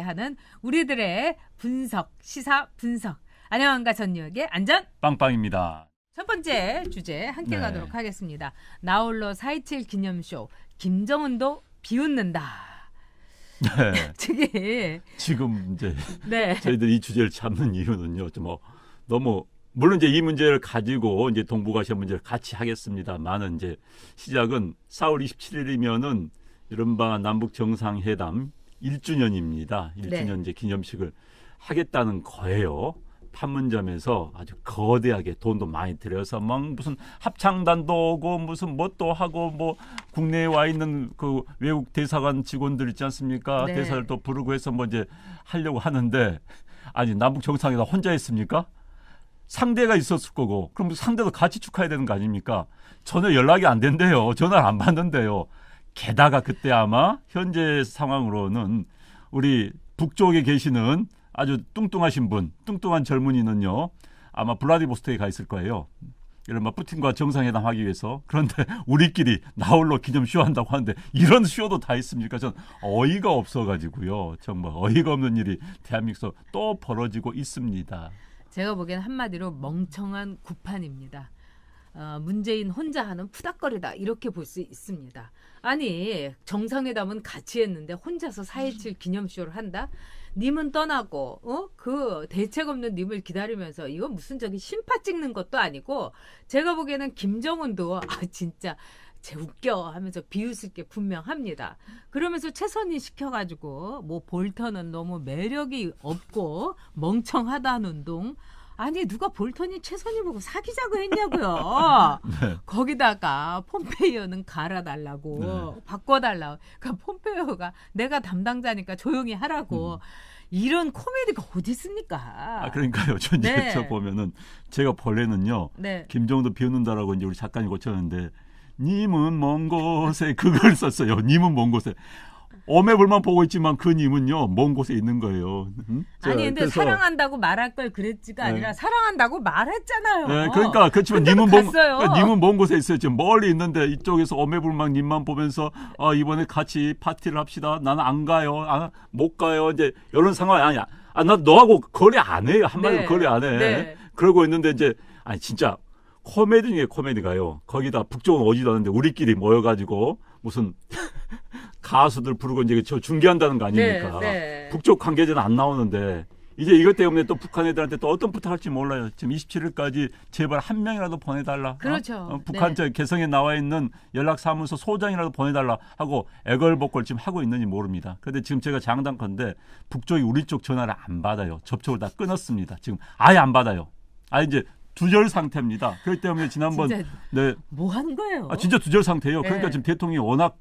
함께하는 우리들의 분석, 시사 분석. 안녕한가 전유혁의 안전 빵빵입니다. 첫 번째 주제 함께 네. 가도록 하겠습니다. 나홀로 4.27 기념쇼 김정은도 비웃는다. 네. 지금 이제 네. 저희들 이 주제를 잡는 이유는요. 좀 너무 물론 이제 이 문제를 가지고 이제 동북아시아 문제를 같이 하겠습니다만은 이제 시작은 4월 27일이면은 이른바 남북 정상회담 1주년입니다. 1주년 네. 이제 기념식을 하겠다는 거예요. 판문점에서 아주 거대하게 돈도 많이 들여서 막 무슨 합창단도 오고 무슨 뭐 또 하고 뭐 국내에 와 있는 그 외국 대사관 직원들 있지 않습니까? 네. 대사를 또 부르고 해서 뭐 이제 하려고 하는데 아니 남북 정상회담 혼자 했습니까? 상대가 있었을 거고 그럼 상대도 같이 축하해야 되는 거 아닙니까? 전혀 연락이 안 된대요. 전화를 안 받는데요. 게다가 그때 아마 현재 상황으로는 우리 북쪽에 계시는 아주 뚱뚱하신 분, 뚱뚱한 젊은이는요. 아마 블라디보스토크에 가 있을 거예요. 이른바 푸틴과 정상회담 하기 위해서. 그런데 우리끼리 나홀로 기념쇼 한다고 하는데 이런 쇼도 다 있습니까? 전 어이가 없어가지고요. 정말 어이가 없는 일이 대한민국에서 또 벌어지고 있습니다. 제가 보기엔 한마디로 멍청한 구판입니다. 문재인 혼자 하는 푸닥거리다 이렇게 볼 수 있습니다. 아니 정상회담은 같이 했는데 혼자서 4.27 기념쇼를 한다? 님은 떠나고 그 대책 없는 님을 기다리면서 이건 무슨 저기 심파 찍는 것도 아니고 제가 보기에는 김정은도 진짜 쟤 웃겨 하면서 비웃을 게 분명합니다. 그러면서 최선희 시켜가지고 뭐 볼턴은 너무 매력이 없고 멍청하다는 둥 아니 누가 볼턴이 최선희 보고 사귀자고 했냐고요. 네. 거기다가 폼페이오는 갈아달라고 네. 바꿔달라고. 그러니까 폼페이오가 내가 담당자니까 조용히 하라고. 이런 코미디가 어디 있습니까? 그러니까요. 전에서 네. 보면은 제가 본래는요. 네. 김정도 비웃는다라고 이제 우리 작가님 고쳤는데 님은 먼 곳에 그걸 썼어요. 님은 먼 곳에. 어매불만 보고 있지만 그 님은요. 먼 곳에 있는 거예요. 응? 아니 근데 그래서, 사랑한다고 말할 걸 그랬지가 네. 아니라 사랑한다고 말했잖아요. 네, 그러니까 그렇지만 근데 님은 갔어요. 님은 먼 곳에 있어요. 지금 멀리 있는데 이쪽에서 어매불망 님만 보면서 이번에 같이 파티를 합시다. 나는 안 가요. 못 가요. 이제 이런 상황이 아니야. 나 너하고 거래 안 해요. 한마디로 네. 거래 안 해. 네. 그러고 있는데 이제 진짜 코미디 중에 코미디가요. 거기다 북쪽은 오지도 않는데 우리끼리 모여가지고 무슨 가수들 부르고 이제 저 중계한다는 거 아닙니까? 네, 네. 북쪽 관계자는 안 나오는데 이제 이것 때문에 또 북한 애들한테 또 어떤 부탁할지 몰라요. 지금 27일까지 제발 한 명이라도 보내달라. 그렇죠. 북한 네. 저 개성에 나와 있는 연락사무소 소장이라도 보내달라 하고 애걸복걸 지금 하고 있는지 모릅니다. 그런데 지금 제가 장담컨대 북쪽이 우리 쪽 전화를 안 받아요. 접촉을 다 끊었습니다. 지금 아예 안 받아요. 이제 두절 상태입니다. 그렇기 때문에 지난번 진짜 네. 뭐 하는 거예요? 진짜 두절 상태예요. 그러니까 네. 지금 대통령이 워낙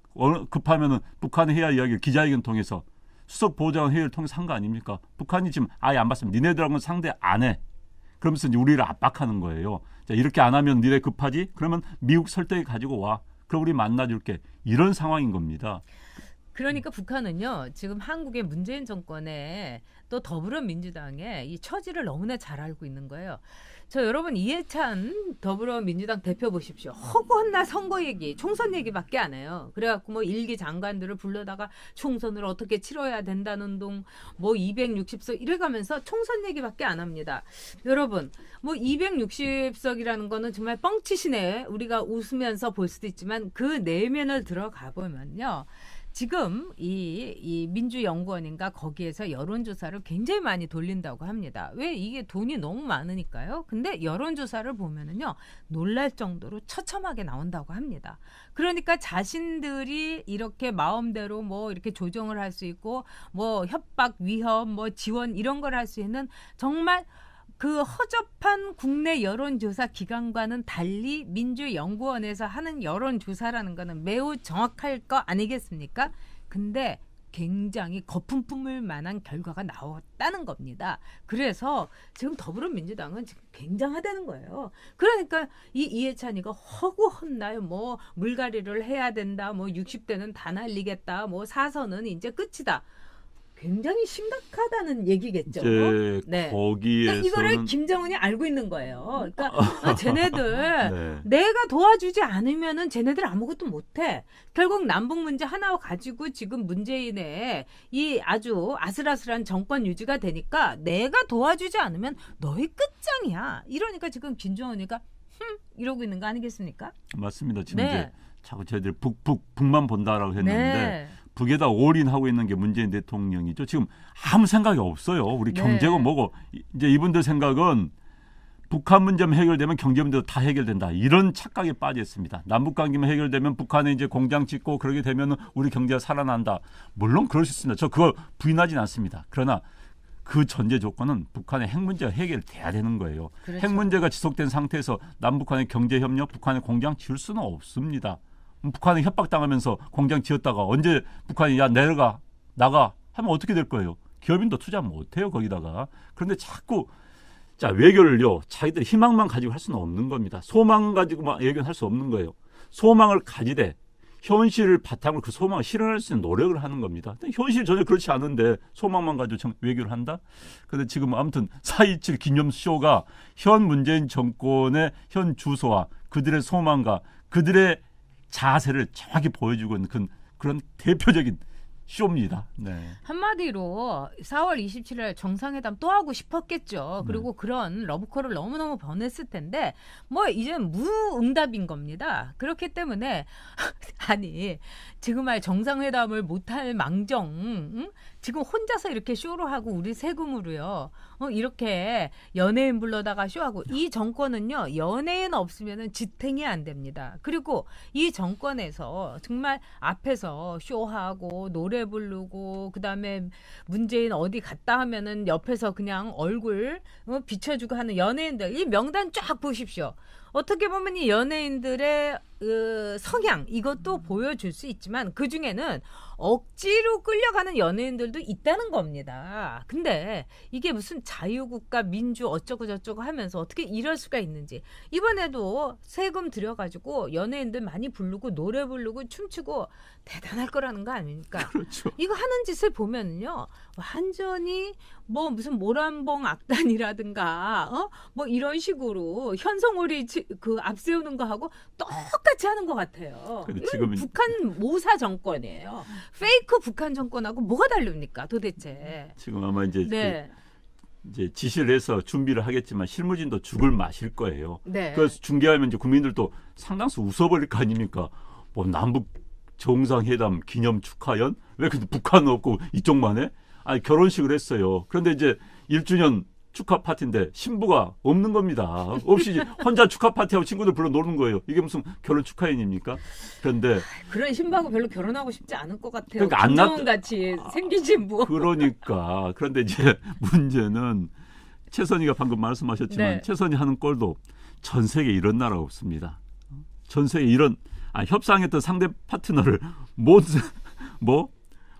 급하면은 북한이 해야 이야기를 기자회견 통해서 수석 보좌관 회의를 통해서 한 거 아닙니까? 북한이 지금 아예 안 받습니다. 니네들하고는 상대 안 해. 그러면서 이제 우리를 압박하는 거예요. 자, 이렇게 안 하면 니네 급하지? 그러면 미국 설득이 가지고 와. 그럼 우리 만나줄게. 이런 상황인 겁니다. 그러니까 북한은요 지금 한국의 문재인 정권에 또 더불어민주당의 이 처지를 너무나 잘 알고 있는 거예요. 저 여러분 이해찬 더불어민주당 대표 보십시오. 허구헌나 선거 얘기, 총선 얘기밖에 안 해요. 그래갖고 뭐 일기 장관들을 불러다가 총선을 어떻게 치러야 된다는 둥, 뭐 260석 이래가면서 총선 얘기밖에 안 합니다. 여러분 뭐 260석이라는 거는 정말 뻥치시네. 우리가 웃으면서 볼 수도 있지만 그 내면을 들어가 보면요. 지금 이 민주연구원인가 거기에서 여론조사를 굉장히 많이 돌린다고 합니다. 왜? 이게 돈이 너무 많으니까요. 근데 여론조사를 보면은요 놀랄 정도로 처참하게 나온다고 합니다. 그러니까 자신들이 이렇게 마음대로 뭐 이렇게 조정을 할 수 있고 뭐 협박, 위협, 뭐 지원 이런 걸 할 수 있는 정말 그 허접한 국내 여론조사 기관과는 달리 민주연구원에서 하는 여론조사라는 거는 매우 정확할 거 아니겠습니까? 근데 굉장히 거품 뿜을 만한 결과가 나왔다는 겁니다. 그래서 지금 더불어민주당은 지금 굉장하다는 거예요. 그러니까 이해찬이가 허구헌나요. 뭐 물갈이를 해야 된다. 뭐 60대는 다 날리겠다. 뭐 4선은 이제 끝이다. 굉장히 심각하다는 얘기겠죠. 이제 네. 거기에서는 그러니까 이거를 김정은이 알고 있는 거예요. 그러니까 쟤네들 네. 내가 도와주지 않으면은 쟤네들 아무것도 못해. 결국 남북 문제 하나 가지고 지금 문재인의 이 아주 아슬아슬한 정권 유지가 되니까 내가 도와주지 않으면 너희 끝장이야. 이러니까 지금 김정은이가 이러고 있는 거 아니겠습니까? 맞습니다. 지금 네. 이제 자꾸 저희들 북만 본다라고 했는데 네. 북에다 올인하고 있는 게 문재인 대통령이죠. 지금 아무 생각이 없어요. 우리 네. 경제고 뭐고 이제 이분들 생각은 북한 문제만 해결되면 경제 문제도 다 해결된다. 이런 착각에 빠져 있습니다. 남북 관계만 해결되면 북한에 이제 공장 짓고 그러게 되면 우리 경제가 살아난다. 물론 그럴 수 있습니다. 저 그거 부인하진 않습니다. 그러나 그 전제 조건은 북한의 핵 문제가 해결돼야 되는 거예요. 그렇죠. 핵 문제가 지속된 상태에서 남북한의 경제 협력, 북한의 공장 지을 수는 없습니다. 북한에 협박당하면서 공장 지었다가 언제 북한이 야 내려가 나가 하면 어떻게 될 거예요? 기업인도 투자 못해요 거기다가. 그런데 자꾸 자 외교를요 자기들이 희망만 가지고 할 수는 없는 겁니다. 소망 가지고만 외교는 할 수 없는 거예요. 소망을 가지되 현실을 바탕으로 그 소망을 실현할 수 있는 노력을 하는 겁니다. 현실 전혀 그렇지 않은데 소망만 가지고 외교를 한다? 그런데 지금 아무튼 4.27 기념쇼가 현 문재인 정권의 현 주소와 그들의 소망과 그들의 자세를 정확히 보여주고 있는 그런 대표적인 쇼입니다. 네. 한마디로 4월 27일 정상회담 또 하고 싶었겠죠. 그리고 그런 러브콜을 너무너무 보냈을 텐데 뭐 이제 무응답인 겁니다. 그렇기 때문에 아니 지금 말 정상회담을 못할 망정 응? 지금 혼자서 이렇게 쇼를 하고 우리 세금으로요. 이렇게 연예인 불러다가 쇼하고 이 정권은요. 연예인 없으면은 지탱이 안 됩니다. 그리고 이 정권에서 정말 앞에서 쇼하고 노래 부르고 그다음에 문재인 어디 갔다 하면은 옆에서 그냥 얼굴 비춰주고 하는 연예인들 이 명단 쫙 보십시오. 어떻게 보면 이 연예인들의 성향 이것도 보여줄 수 있지만 그중에는 억지로 끌려가는 연예인들도 있다는 겁니다. 근데 이게 무슨 자유국가 민주 어쩌고 저쩌고 하면서 어떻게 이럴 수가 있는지 이번에도 세금 들여가지고 연예인들 많이 부르고 노래 부르고 춤추고 대단할 거라는 거 아닙니까? 그렇죠. 이거 하는 짓을 보면요 완전히 뭐 무슨 모란봉 악단이라든가 뭐 이런 식으로 현성오리 그 앞세우는 거 하고 똑같이 하는 것 같아요. 지금은 북한 모사 정권이에요. 페이크 북한 정권하고 뭐가 다릅니까 도대체? 지금 아마 이제 네. 이제 지시를 해서 준비를 하겠지만 실무진도 죽을 마실 거예요. 네. 그래서 중계하면 이제 국민들도 상당수 웃어버릴 거 아닙니까? 뭐 남북 정상회담 기념 축하연 왜 근데 북한은 없고 이쪽만 해? 아니 결혼식을 했어요. 그런데 이제 1주년 축하 파티인데 신부가 없는 겁니다. 없이 혼자 축하 파티하고 친구들 불러 노는 거예요. 이게 무슨 결혼 축하연입니까? 그런데 그런 신부하고 별로 결혼하고 싶지 않을 것 같아요. 그러니까 안 김정은 같이 생긴 신부. 그러니까 그런데 이제 문제는 최선희가 방금 말씀하셨지만 네. 최선희 하는 꼴도 전 세계 이런 나라 없습니다. 전 세계 이런 협상했던 상대 파트너를 뭐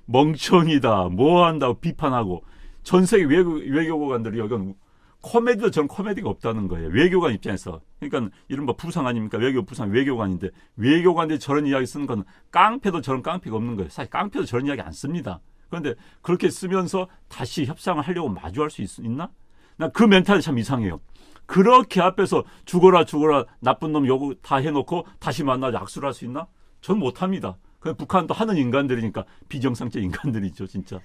멍청이다 뭐 한다고 비판하고 전 세계 외교관들이 여기는 코미디도 저런 코미디가 없다는 거예요. 외교관 입장에서. 그러니까 이른바 부상 아닙니까? 외교 부상 외교관인데 외교관들이 저런 이야기 쓰는 건 깡패도 저런 깡패가 없는 거예요. 사실 깡패도 저런 이야기 안 씁니다. 그런데 그렇게 쓰면서 다시 협상을 하려고 마주할 수 있나? 나 그 멘탈이 참 이상해요. 그렇게 앞에서 죽어라 나쁜 놈 요구 다 해놓고 다시 만나서 악수를 할 수 있나? 전 못합니다. 북한도 하는 인간들이니까 비정상적 인간들이죠 진짜.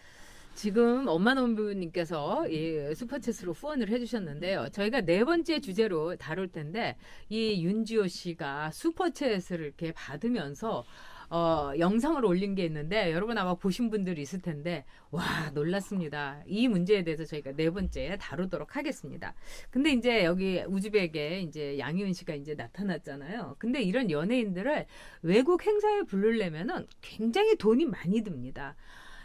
지금 엄마 농부님께서 이 슈퍼챗으로 후원을 해주셨는데요. 저희가 네 번째 주제로 다룰 텐데 이 윤지호 씨가 슈퍼챗을 이렇게 받으면서 영상을 올린 게 있는데 여러분 아마 보신 분들이 있을 텐데 와 놀랐습니다. 이 문제에 대해서 저희가 네 번째 다루도록 하겠습니다. 근데 이제 여기 우즈벡에 이제 양희은 씨가 이제 나타났잖아요. 근데 이런 연예인들을 외국 행사에 부르려면은 굉장히 돈이 많이 듭니다.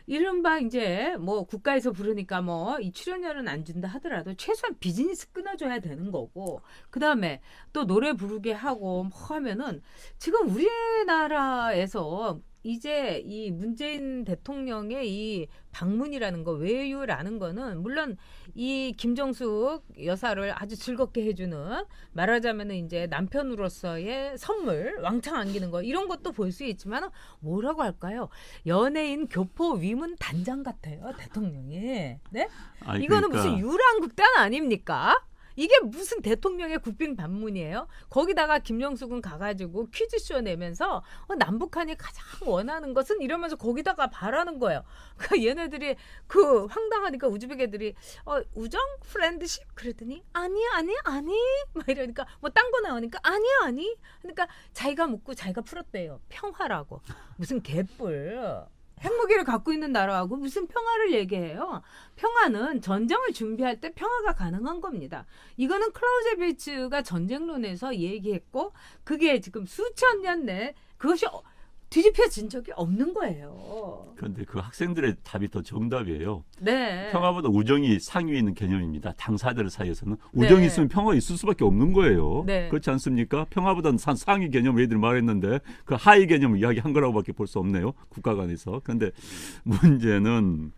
이른바 이제 뭐 국가에서 부르니까 뭐 이 출연료는 안 준다 하더라도 최소한 비즈니스 끊어줘야 되는 거고 그 다음에 또 노래 부르게 하고 뭐 하면은 지금 우리나라에서 이제 이 문재인 대통령의 이 방문이라는 거, 외유라는 거는 물론 이 김정숙 여사를 아주 즐겁게 해주는, 말하자면은 이제 남편으로서의 선물 왕창 안기는 거, 이런 것도 볼 수 있지만 뭐라고 할까요? 연예인 교포 위문 단장 같아요, 대통령이. 네? 아니, 이거는 그러니까 무슨 유랑극단 아닙니까? 이게 무슨 대통령의 국빈 방문이에요? 거기다가 김정숙은 가가지고 퀴즈쇼 내면서 남북한이 가장 원하는 것은 이러면서 거기다가 바라는 거예요. 그러니까 얘네들이 그 황당하니까 우즈벡 애들이 우정? 프렌드십? 그랬더니 아니 막 이러니까 뭐 딴 거 나오니까 아니 그러니까 자기가 묻고 자기가 풀었대요. 평화라고. 무슨 개뿔. 핵무기를 갖고 있는 나라하고 무슨 평화를 얘기해요. 평화는 전쟁을 준비할 때 평화가 가능한 겁니다. 이거는 클라우제비츠가 전쟁론에서 얘기했고 그게 지금 수천 년 내 그것이 뒤집혀진 적이 없는 거예요. 그런데 그 학생들의 답이 더 정답이에요. 네. 평화보다 우정이 상위에 있는 개념입니다. 당사자들 사이에서는 우정이 네. 있으면 평화가 있을 수밖에 없는 거예요. 네. 그렇지 않습니까? 평화보다는 상위 개념을 애들이 말했는데 그 하위 개념을 이야기한 거라고밖에 볼 수 없네요. 국가 간에서. 그런데 문제는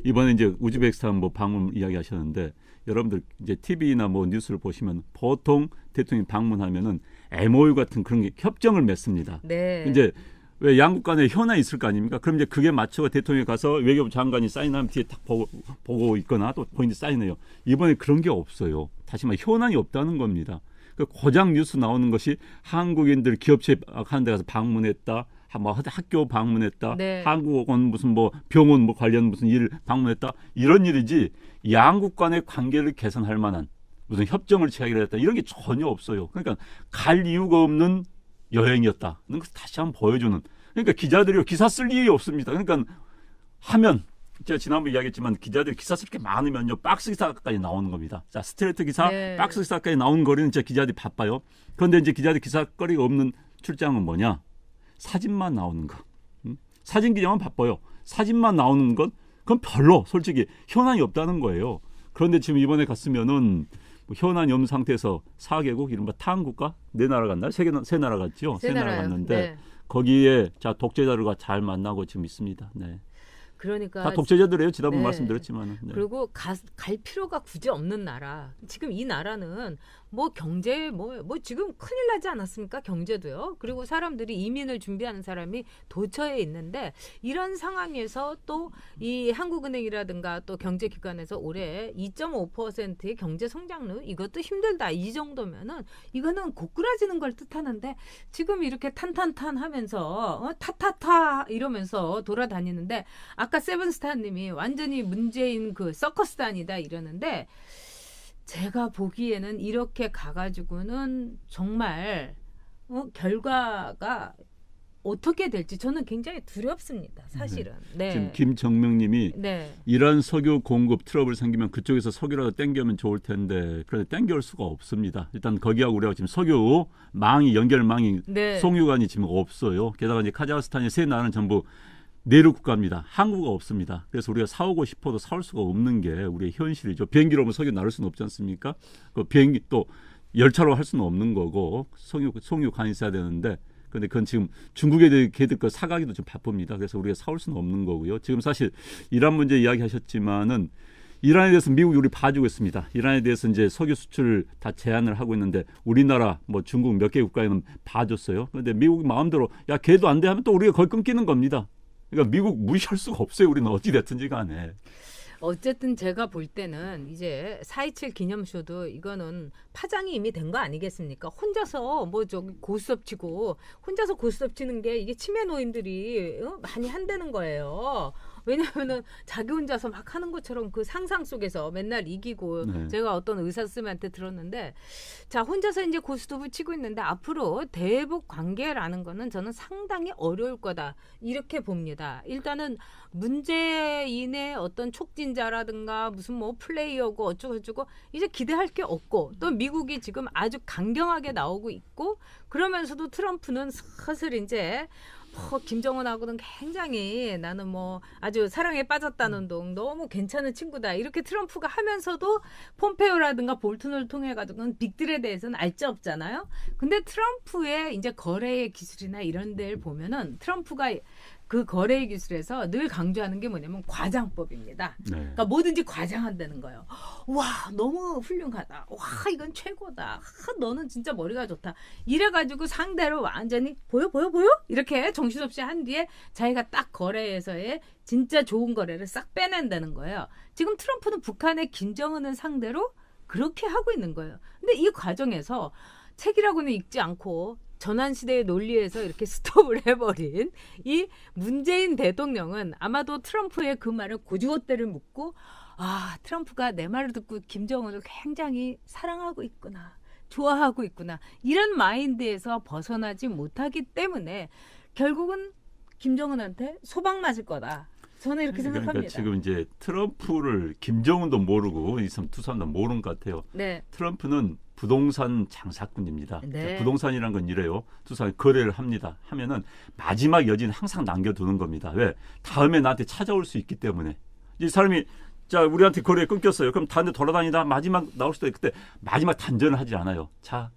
이번에 이제 우즈베키스탄 뭐 방문 이야기하셨는데 여러분들 이제 TV나 뭐 뉴스를 보시면 보통 대통령이 방문하면은 MOU 같은 그런 게 협정을 맺습니다. 네. 이제 왜 양국 간에 현안이 있을 거 아닙니까? 그럼 이제 그게 맞춰 대통령이 가서 외교부 장관이 사인하면 뒤에 딱 보고 있거나 또 본인이 사인해요. 이번에 그런 게 없어요. 다시 말해 현안이 없다는 겁니다. 그 고장 뉴스 나오는 것이 한국인들 기업체 하는 데 가서 방문했다. 뭐 학교 방문했다. 네. 한국은 무슨 뭐 병원 뭐 관련 무슨 일 방문했다. 이런 일이지 양국 간의 관계를 개선할 만한 무슨 협정을 체결을 했다. 이런 게 전혀 없어요. 그러니까 갈 이유가 없는 여행이었다는 것을 다시 한번 보여주는. 그러니까 기자들이 기사 쓸 일이 없습니다. 그러니까 하면 제가 지난번에 이야기했지만 기자들이 기사 쓸 게 많으면요 박스 기사까지 나오는 겁니다. 자 스트레이트 기사, 네. 박스 기사까지 나오는 거리는 진짜 기자들이 바빠요. 그런데 이제 기자들 기사거리가 없는 출장은 뭐냐? 사진만 나오는 거. 사진 기자만 바빠요. 사진만 나오는 건 그건 별로 솔직히 현안이 없다는 거예요. 그런데 지금 이번에 갔으면은 뭐 현안이 없는 상태에서 4개국 이른바 타항국가 4나라 갔나요? 세 나라 갔죠. 세 나라 갔는데 네. 거기에 자 독재자들과 잘 만나고 지금 있습니다. 네. 그러니까 다 독재자들이에요. 지난번 네. 말씀드렸지만. 네. 그리고 갈 필요가 굳이 없는 나라. 지금 이 나라는 뭐 경제 뭐 지금 큰일 나지 않았습니까? 경제도요. 그리고 사람들이 이민을 준비하는 사람이 도처에 있는데 이런 상황에서 또 이 한국은행이라든가 또 경제기관에서 올해 2.5%의 경제 성장률 이것도 힘들다. 이 정도면은 이거는 고꾸라지는 걸 뜻하는데 지금 이렇게 탄탄탄하면서 타타타 이러면서 돌아다니는데 아까 세븐스타님이 완전히 문재인 그 서커스단이다 이러는데 제가 보기에는 이렇게 가가지고는 정말 결과가 어떻게 될지 저는 굉장히 두렵습니다. 사실은. 네. 지금 김정명님이 네. 이란 석유 공급 트러블 생기면 그쪽에서 석유라도 땡겨면 좋을 텐데 그런데 땡겨올 수가 없습니다. 일단 거기하고 우리가 지금 석유 망이 연결망이 네. 송유관이 지금 없어요. 게다가 이제 카자흐스탄의 세 나라는 전부 내륙 국가입니다. 항구가 없습니다. 그래서 우리가 사오고 싶어도 사올 수가 없는 게 우리의 현실이죠. 비행기로 오면 석유 나를 수는 없지 않습니까? 그 비행기 또 열차로 할 수는 없는 거고 송유관이 있어야 되는데 그런데 그건 지금 중국에 걔들 거 사가기도 좀 바쁩니다. 그래서 우리가 사올 수는 없는 거고요. 지금 사실 이란 문제 이야기하셨지만은 이란에 대해서 미국이 우리 봐주고 있습니다. 이란에 대해서 이제 석유 수출 다 제한을 하고 있는데 우리나라 뭐 중국 몇 개 국가에는 봐줬어요. 그런데 미국이 마음대로 야 걔도 안 돼 하면 또 우리가 거의 끊기는 겁니다. 그러니까 미국 무시할 수가 없어요. 우리는 어찌 됐든지 간에. 어쨌든 제가 볼 때는 이제 4.27 기념쇼도 이거는 파장이 이미 된 거 아니겠습니까? 혼자서 뭐 저기 고스톱 치고 혼자서 고스톱 치는 게 이게 치매 노인들이 많이 한다는 거예요. 왜냐하면은 자기 혼자서 막 하는 것처럼 그 상상 속에서 맨날 이기고 네. 제가 어떤 의사 선생님한테 들었는데 자 혼자서 이제 고스톱을 치고 있는데 앞으로 대북 관계라는 거는 저는 상당히 어려울 거다 이렇게 봅니다. 일단은 문재인의 어떤 촉진자라든가 무슨 뭐 플레이어고 어쩌고저쩌고 이제 기대할 게 없고 또 미국이 지금 아주 강경하게 나오고 있고 그러면서도 트럼프는 슬슬 이제 김정은하고는 굉장히 나는 뭐 아주 사랑에 빠졌다는 둥 너무 괜찮은 친구다 이렇게 트럼프가 하면서도 폼페오라든가 볼튼을 통해 가지고는 빅딜에 대해서는 알 수 없잖아요. 근데 트럼프의 이제 거래의 기술이나 이런 데를 보면은 트럼프가 그 거래의 기술에서 늘 강조하는 게 뭐냐면 과장법입니다. 네. 그러니까 뭐든지 과장한다는 거예요. 와, 너무 훌륭하다. 와, 이건 최고다. 너는 진짜 머리가 좋다. 이래가지고 상대를 완전히 보여? 이렇게 정신없이 한 뒤에 자기가 딱 거래에서의 진짜 좋은 거래를 싹 빼낸다는 거예요. 지금 트럼프는 북한의 김정은을 상대로 그렇게 하고 있는 거예요. 근데 이 과정에서 책이라고는 읽지 않고 전환시대의 논리에서 이렇게 스톱을 해버린 이 문재인 대통령은 아마도 트럼프의 그 말을 고지고대를 묻고 트럼프가 내 말을 듣고 김정은을 굉장히 사랑하고 있구나. 좋아하고 있구나. 이런 마인드에서 벗어나지 못하기 때문에 결국은 김정은한테 소방 맞을 거다. 저는 이렇게 생각합니다. 그러니까 지금 이제 트럼프를 김정은도 모르고 이 두 사람도 모르는 것 같아요. 네. 트럼프는 부동산 장사꾼입니다. 네. 부동산이란 건 이래요. 두 사람이 거래를 합니다. 하면은 마지막 여지는 항상 남겨두는 겁니다. 왜? 다음에 나한테 찾아올 수 있기 때문에. 이 사람이 자 우리한테 거래 끊겼어요. 그럼 다른 데 돌아다니다 마지막 나올 수도 있고 그때 마지막 단전을 하지 않아요. 자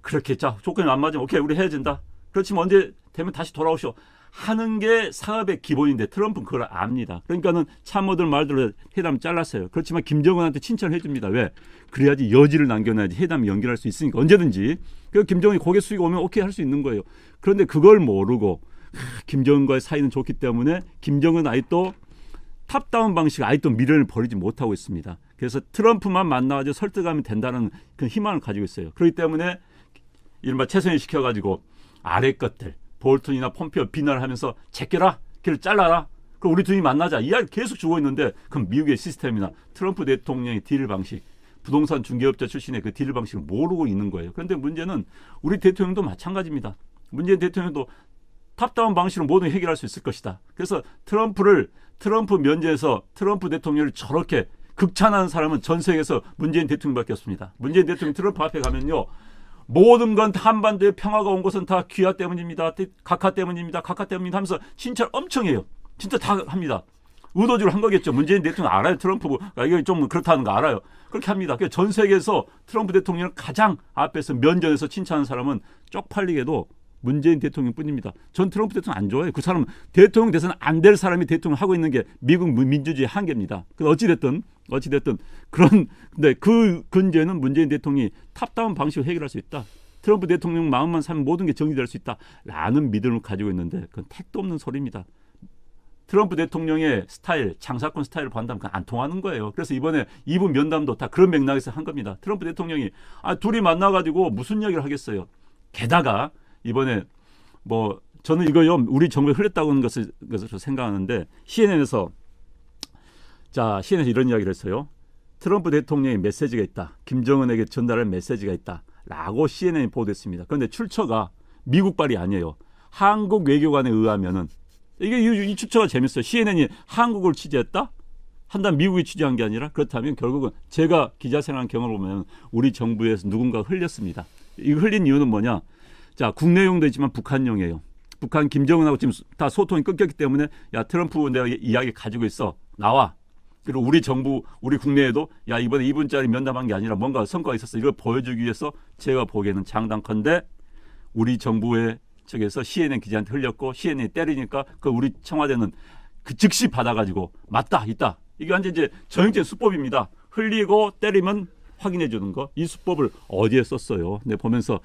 그렇게 자 조건이 안 맞으면 오케이 우리 헤어진다. 그렇지만 언제 되면 다시 돌아오시오. 하는 게 사업의 기본인데 트럼프는 그걸 압니다. 그러니까는 참모들 말대로 회담 잘랐어요. 그렇지만 김정은한테 칭찬을 해줍니다. 왜? 그래야지 여지를 남겨놔야지 회담이 연결할 수 있으니까 언제든지. 그래서 김정은이 고개 숙이고 오면 오케이 할 수 있는 거예요. 그런데 그걸 모르고 김정은과의 사이는 좋기 때문에 김정은 아직도 탑다운 방식 아직도 미련을 버리지 못하고 있습니다. 그래서 트럼프만 만나가지고 설득하면 된다는 그런 희망을 가지고 있어요. 그렇기 때문에 이른바 최선을 시켜가지고 아래 것들 볼튼이나 폼페오 비난을 하면서 제껴라, 걔를 잘라라. 그럼 우리 둘이 만나자. 이야기 계속 주고 있는데 그럼 미국의 시스템이나 트럼프 대통령의 딜 방식, 부동산 중개업자 출신의 그 딜 방식을 모르고 있는 거예요. 그런데 문제는 우리 대통령도 마찬가지입니다. 문재인 대통령도 탑다운 방식으로 모든 해결할 수 있을 것이다. 그래서 트럼프 면제에서 트럼프 대통령을 저렇게 극찬하는 사람은 전 세계에서 문재인 대통령밖에 없습니다. 문재인 대통령 트럼프 앞에 가면요. 모든 건 한반도에 평화가 온 것은 다 귀하 때문입니다. 각하 때문입니다. 각하 때문입니다 하면서 칭찬 엄청 해요. 진짜 다 합니다. 의도적으로 한 거겠죠. 문재인 대통령 알아요. 트럼프가 이게 좀 그렇다는 거 알아요. 그렇게 합니다. 그러니까 전 세계에서 트럼프 대통령을 가장 앞에서 면전에서 칭찬하는 사람은 쪽팔리게도 문재인 대통령뿐입니다. 전 트럼프 대통령 안 좋아해요. 그 사람은 대통령 돼서는 안 될 사람이 대통령 하고 있는 게 미국 민주주의 한계입니다. 어찌됐든 근데 그 근제는 문재인 대통령이 탑다운 방식으로 해결할 수 있다. 트럼프 대통령 마음만 사면 모든 게 정리될 수 있다라는 믿음을 가지고 있는데 그건 택도 없는 소리입니다. 트럼프 대통령의 스타일, 장사꾼 스타일을 본다면 그건 안 통하는 거예요. 그래서 이번에 2부 면담도 다 그런 맥락에서 한 겁니다. 트럼프 대통령이 둘이 만나가지고 무슨 이야기를 하겠어요. 게다가 이번에 뭐 저는 이거요 우리 정부에 흘렸다고 하는 것을 생각하는데 CNN에서 이런 이야기를 했어요. 트럼프 대통령의 메시지가 있다. 김정은에게 전달할 메시지가 있다라고 CNN이 보도했습니다. 그런데 출처가 미국발이 아니에요. 한국 외교관에 의하면은 이게 이 출처가 재밌어요. CNN이 한국을 취재했다? 한단 미국이 취재한 게 아니라 그렇다면 결국은 제가 기자 생활한 경험을 보면 우리 정부에서 누군가 흘렸습니다. 이거 흘린 이유는 뭐냐? 자, 국내용도 있지만 북한용이에요. 북한 김정은하고 지금 다 소통이 끊겼기 때문에 야 트럼프 내가 이야기 가지고 있어. 나와. 그리고 우리 정부, 우리 국내에도 야 이번에 2분짜리 면담한 게 아니라 뭔가 성과가 있었어. 이걸 보여주기 위해서 제가 보기에는 장단컨대 우리 정부의 측에서 CNN 기자한테 흘렸고 CNN이 때리니까 그 우리 청와대는 그 즉시 받아가지고 맞다, 있다. 이게 완전 이제 전형적인 수법입니다. 흘리고 때리면 확인해 주는 거. 이 수법을 어디에 썼어요? 근데 보면서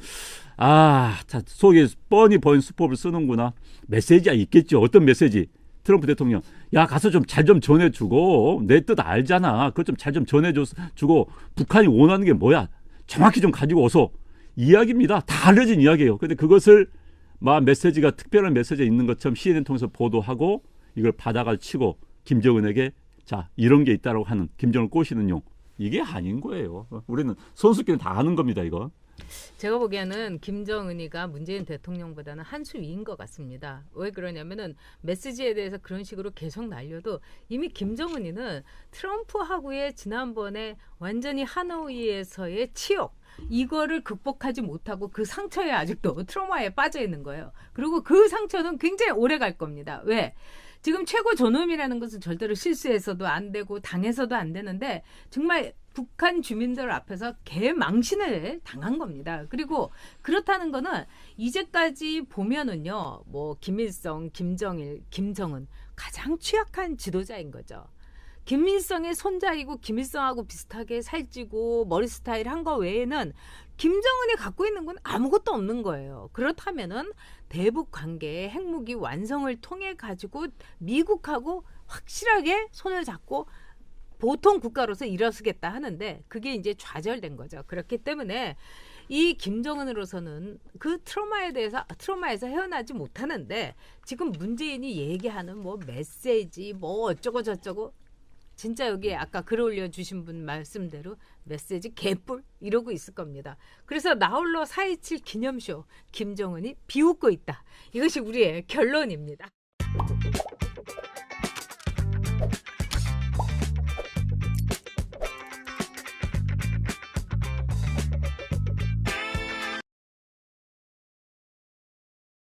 속에 뻔히 보인 수법을 쓰는구나. 메시지가 있겠죠. 어떤 메시지? 트럼프 대통령, 야 가서 좀 잘 좀 전해주고 내 뜻 알잖아. 그것 좀 잘 좀 전해주고 북한이 원하는 게 뭐야? 정확히 좀 가지고 오소. 이야기입니다. 다 알려진 이야기예요. 그런데 그것을 메시지가 특별한 메시지가 있는 것처럼 CNN 통해서 보도하고 이걸 바닥을 치고 김정은에게 자 이런 게 있다라고 하는 김정을 꼬시는 용. 이게 아닌 거예요. 우리는 선수끼리 다 아는 겁니다. 이거. 제가 보기에는 김정은이가 문재인 대통령보다는 한 수 위인 것 같습니다. 왜 그러냐면은 메시지에 대해서 그런 식으로 계속 날려도 이미 김정은이는 트럼프하고의 지난번에 완전히 하노이에서의 치욕 이거를 극복하지 못하고 그 상처에 아직도 트라우마에 빠져 있는 거예요. 그리고 그 상처는 굉장히 오래 갈 겁니다. 왜? 지금 최고 존엄이라는 것은 절대로 실수해서도 안 되고 당해서도 안 되는데 정말 북한 주민들 앞에서 개망신을 당한 겁니다. 그리고 그렇다는 거는 이제까지 보면은요, 뭐 김일성, 김정일, 김정은 가장 취약한 지도자인 거죠. 김일성의 손자이고 김일성하고 비슷하게 살찌고 머리 스타일 한 거 외에는 김정은이 갖고 있는 건 아무것도 없는 거예요. 그렇다면은 대북 관계의 핵무기 완성을 통해 가지고 미국하고 확실하게 손을 잡고 보통 국가로서 일어서겠다 하는데 그게 이제 좌절된 거죠. 그렇기 때문에 이 김정은으로서는 그 트라우마에서 헤어나지 못하는데 지금 문재인이 얘기하는 뭐 메시지 뭐 어쩌고 저쩌고 진짜 여기 아까 글 올려주신 분 말씀대로 메시지 개뿔 이러고 있을 겁니다. 그래서 나홀로 4.27 기념쇼 김정은이 비웃고 있다. 이것이 우리의 결론입니다.